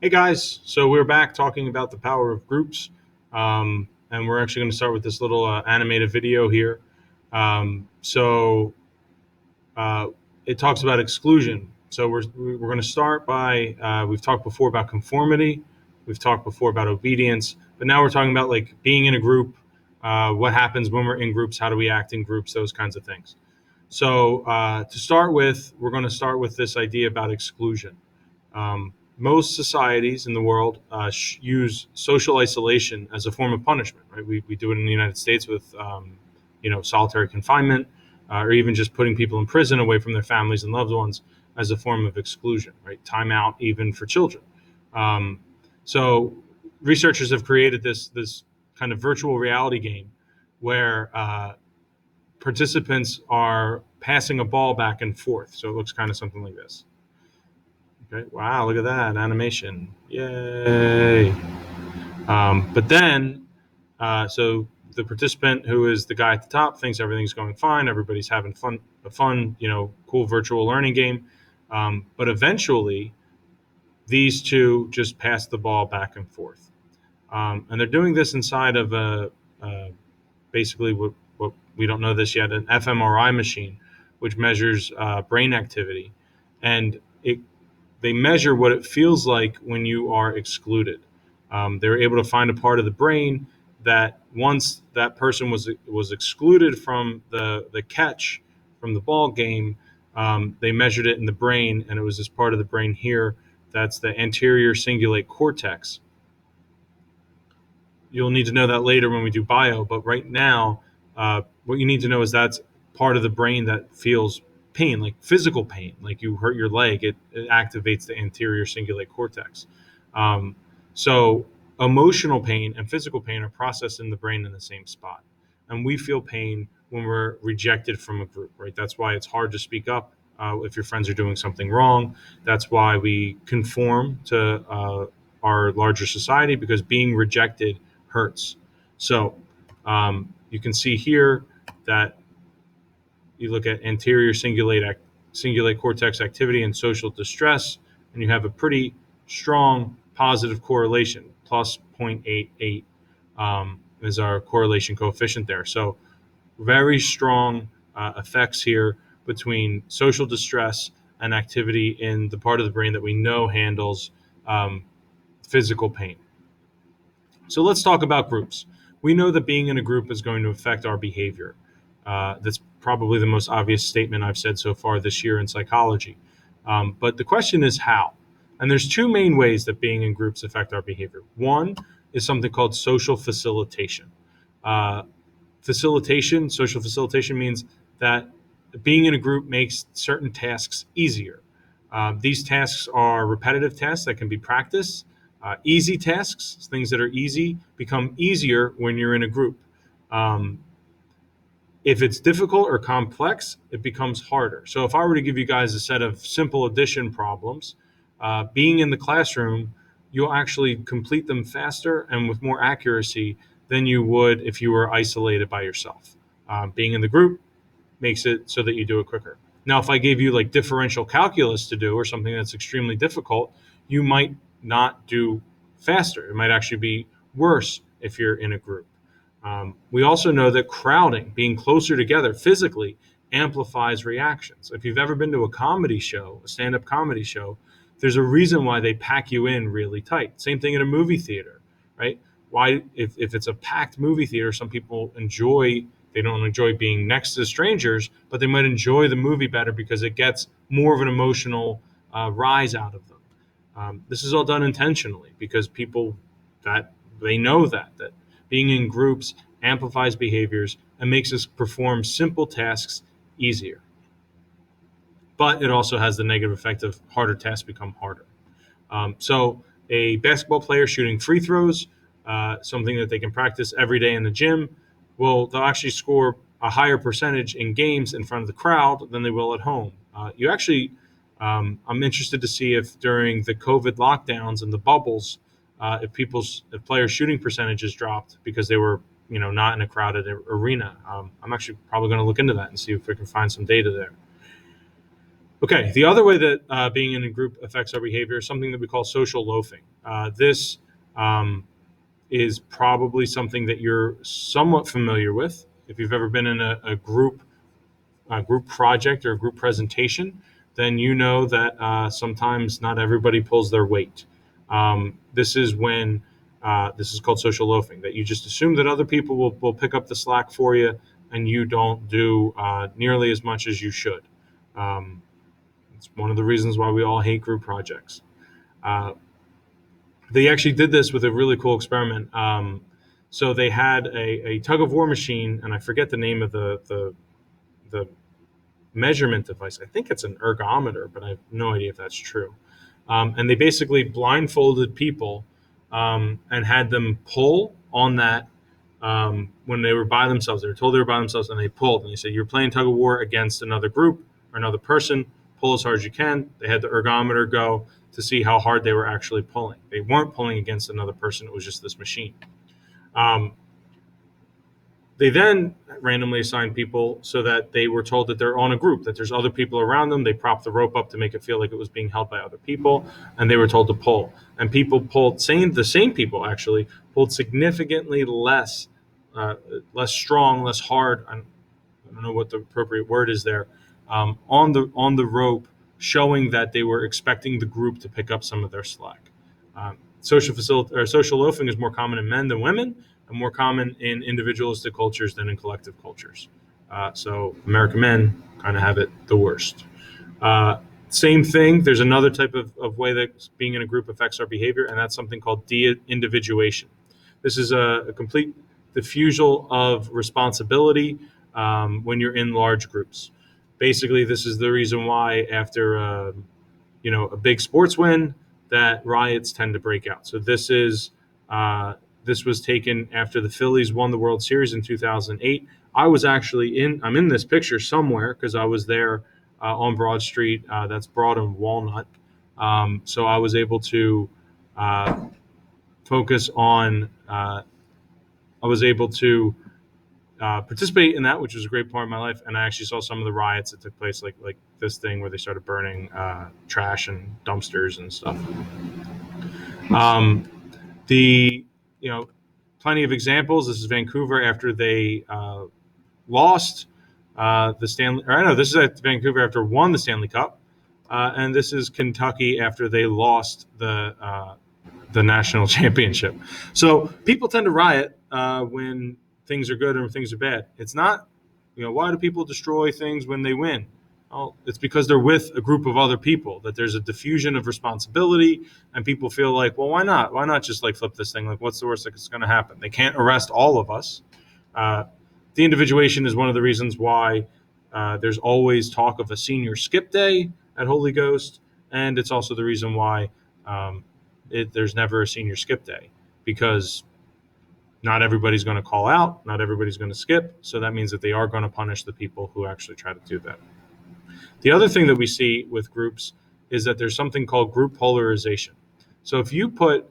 Hey guys, so we're back talking about the power of groups, and we're actually going to start with this little animated video here. Um, so uh, it talks about exclusion. So we're going to start by we've talked before about conformity, we've talked before about obedience, but now we're talking about like being in a group, what happens when we're in groups, how do we act in groups, those kinds of things. So to start with, we're going to start with this idea about exclusion. Most societies in the world use social isolation as a form of punishment. Right? We do it in the United States with, solitary confinement, or even just putting people in prison away from their families and loved ones as a form of exclusion. Right? Time out, even for children. Um, so researchers have created this kind of virtual reality game where participants are passing a ball back and forth. So it looks kind of something like this. Okay. Wow, look at that animation. Yay. But then, so the participant who is the guy at the top thinks everything's going fine. Everybody's having fun, cool virtual learning game. But eventually, these two just pass the ball back and forth. And they're doing this inside of basically what we don't know this yet, an fMRI machine, which measures brain activity. And they measure what it feels like when you are excluded. They were able to find a part of the brain that once that person was excluded from the catch from the ball game, they measured it in the brain, and it was this part of the brain here that's the anterior cingulate cortex. You'll need to know that later when we do bio, but right now, what you need to know is that's part of the brain that feels pain, like physical pain, like you hurt your leg. It activates the anterior cingulate cortex. Um, so emotional pain and physical pain are processed in the brain in the same spot, and we feel pain when we're rejected from a group, right? That's why it's hard to speak up if your friends are doing something wrong. That's why we conform to our larger society, because being rejected hurts. So you can see here that you look at anterior cingulate cortex activity and social distress, and you have a pretty strong positive correlation. Plus 0.88 is our correlation coefficient there. So very strong effects here between social distress and activity in the part of the brain that we know handles um, physical pain. So let's talk about groups. We know that being in a group is going to affect our behavior. That's probably the most obvious statement I've said so far this year in psychology. But the question is how? And there's two main ways that being in groups affect our behavior. One is something called social facilitation. Uh, social facilitation means that being in a group makes certain tasks easier. These tasks are repetitive tasks that can be practiced. Easy tasks, things that are easy, become easier when you're in a group. Um, if it's difficult or complex, it becomes harder. So if I were to give you guys a set of simple addition problems, being in the classroom, you'll actually complete them faster and with more accuracy than you would if you were isolated by yourself. Being in the group makes it so that you do it quicker. Now, if I gave you like differential calculus to do or something that's extremely difficult, you might not do faster. It might actually be worse if you're in a group. We also know that crowding, being closer together physically, amplifies reactions. If you've ever been to a comedy show, a stand up comedy show, there's a reason why they pack you in really tight. Same thing in a movie theater, right? Why, if it's a packed movie theater, some people they don't enjoy being next to strangers, but they might enjoy the movie better because it gets more of an emotional rise out of them. This is all done intentionally because people that they know that being in groups amplifies behaviors and makes us perform simple tasks easier. But it also has the negative effect of harder tasks become harder. So a basketball player shooting free throws, something that they can practice every day in the gym, they'll actually score a higher percentage in games in front of the crowd than they will at home. I'm interested to see if during the COVID lockdowns and the bubbles, if players' shooting percentages dropped because they were, not in a crowded arena. I'm actually probably going to look into that and see if we can find some data there. Okay, the other way that being in a group affects our behavior is something that we call social loafing. This um, is probably something that you're somewhat familiar with. If you've ever been in a group project or a group presentation, then you know that sometimes not everybody pulls their weight. This is when this is called social loafing, that you just assume that other people will pick up the slack for you and you don't do nearly as much as you should. Um, it's one of the reasons why we all hate group projects. Uh, they actually did this with a really cool experiment. So they had a tug of war machine, and I forget the name of the measurement device. I think it's an ergometer, but I have no idea if that's true. And they basically blindfolded people and had them pull on that when they were by themselves. They were told they were by themselves, and they pulled. And they said, "You're playing tug of war against another group or another person. Pull as hard as you can." They had the ergometer go to see how hard they were actually pulling. They weren't pulling against another person. It was just this machine. Um, they then randomly assigned people so that they were told that they're on a group, that there's other people around them. They propped the rope up to make it feel like it was being held by other people, and they were told to pull. And people pulled, the same people actually pulled significantly less strong, less hard. I don't know what the appropriate word is there, on the rope, showing that they were expecting the group to pick up some of their slack. Social loafing is more common in men than women, and more common in individualistic cultures than in collective cultures. So American men kind of have it the worst. Same thing. There's another type of way that being in a group affects our behavior, and that's something called de-individuation. This is a complete diffusal of responsibility when you're in large groups. Basically, this is the reason why after a big sports win, that riots tend to break out. So this was taken after the Phillies won the World Series in 2008. I'm in this picture somewhere because I was there on Broad Street. That's Broad and Walnut. So I was able to focus on. I was able to participate in that, which was a great part of my life. And I actually saw some of the riots that took place, like this thing where they started burning trash and dumpsters and stuff. The plenty of examples. This is Vancouver after they lost the Stanley. Or I know this is at Vancouver after won the Stanley Cup, and this is Kentucky after they lost the national championship. So people tend to riot when things are good and when things are bad. It's not, why do people destroy things when they win? Well, it's because they're with a group of other people, that there's a diffusion of responsibility, and people feel like, well, why not? Why not just flip this thing? What's the worst that's going to happen? They can't arrest all of us. The individuation is one of the reasons why there's always talk of a senior skip day at Holy Ghost, and it's also the reason why there's never a senior skip day, because not everybody's going to call out, not everybody's going to skip, so that means that they are going to punish the people who actually try to do that. The other thing that we see with groups is that there's something called group polarization. So if you put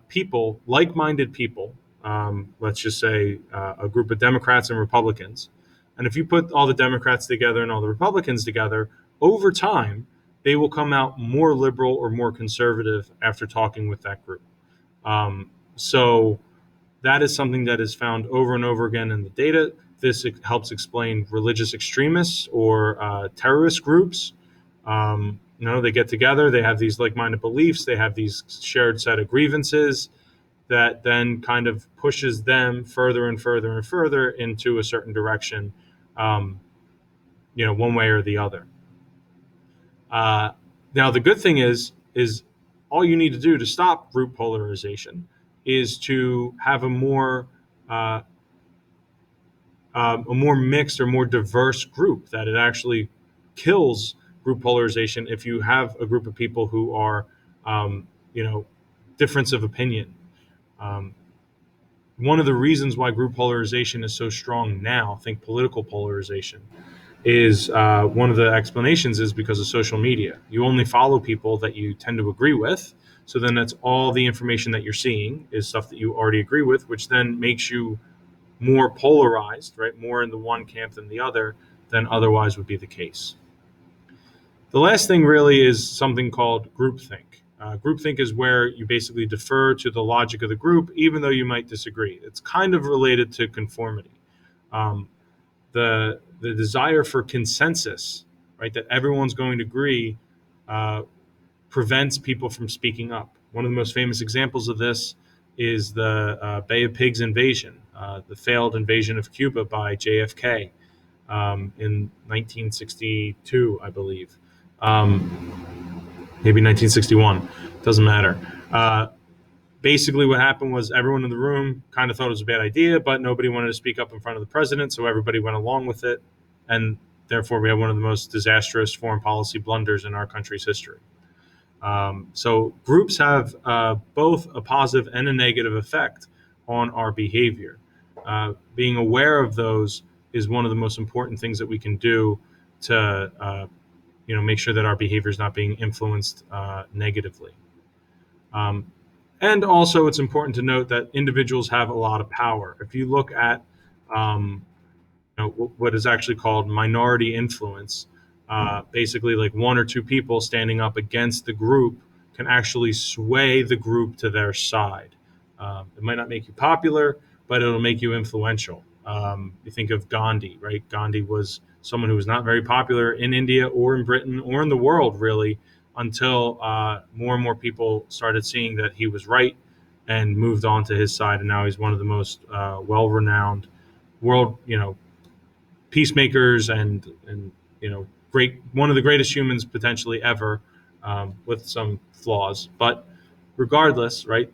people, like-minded people, let's just say a group of Democrats and Republicans, and if you put all the Democrats together and all the Republicans together, over time, they will come out more liberal or more conservative after talking with that group. So that is something that is found over and over again in the data. This helps explain religious extremists or terrorist groups. They get together, they have these like-minded beliefs, they have these shared set of grievances that then kind of pushes them further and further and further into a certain direction, one way or the other. Now, the good thing is all you need to do to stop group polarization is to have a more mixed or more diverse group, that it actually kills group polarization if you have a group of people who are, difference of opinion. One of the reasons why group polarization is so strong now, think political polarization, is one of the explanations is because of social media. You only follow people that you tend to agree with. So then that's all the information that you're seeing is stuff that you already agree with, which then makes you more polarized, right? More in the one camp than the other than otherwise would be the case. The last thing really is something called groupthink. Groupthink is where you basically defer to the logic of the group, even though you might disagree. It's kind of related to conformity. Um, the desire for consensus, right, that everyone's going to agree, uh, prevents people from speaking up. One of the most famous examples of this is the Bay of Pigs invasion, the failed invasion of Cuba by JFK in 1962, I believe. Maybe 1961, doesn't matter. Basically, what happened was everyone in the room kind of thought it was a bad idea, but nobody wanted to speak up in front of the president, so everybody went along with it. And therefore, we have one of the most disastrous foreign policy blunders in our country's history. So groups have both a positive and a negative effect on our behavior. Being aware of those is one of the most important things that we can do to make sure that our behavior is not being influenced negatively. And also, it's important to note that individuals have a lot of power. If you look at um, what is actually called minority influence, basically like one or two people standing up against the group can actually sway the group to their side. It might not make you popular, but it'll make you influential. You think of Gandhi, right? Gandhi was someone who was not very popular in India or in Britain or in the world, really, until more and more people started seeing that he was right and moved on to his side. And now he's one of the most well-renowned world, peacemakers and great, one of the greatest humans potentially ever, with some flaws. But regardless, right?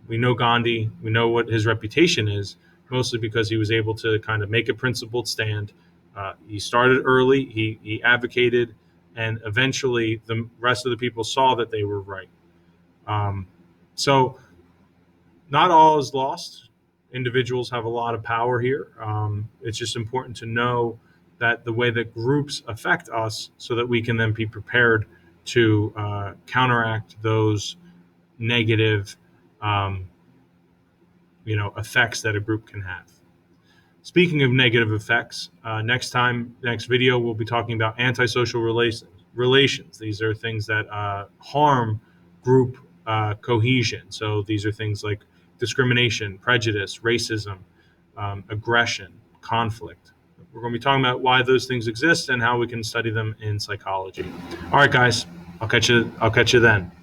We know Gandhi. We know what his reputation is, mostly because he was able to kind of make a principled stand. He started early. He advocated, and eventually the rest of the people saw that they were right. So not all is lost. Individuals have a lot of power here. It's just important to know that the way that groups affect us, so that we can then be prepared to counteract those negative effects that a group can have. Speaking of negative effects, next video, we'll be talking about antisocial relations. These are things that harm group cohesion. So these are things like discrimination, prejudice, racism, aggression, conflict. We're going to be talking about why those things exist and how we can study them in psychology. All right, guys, I'll catch you then.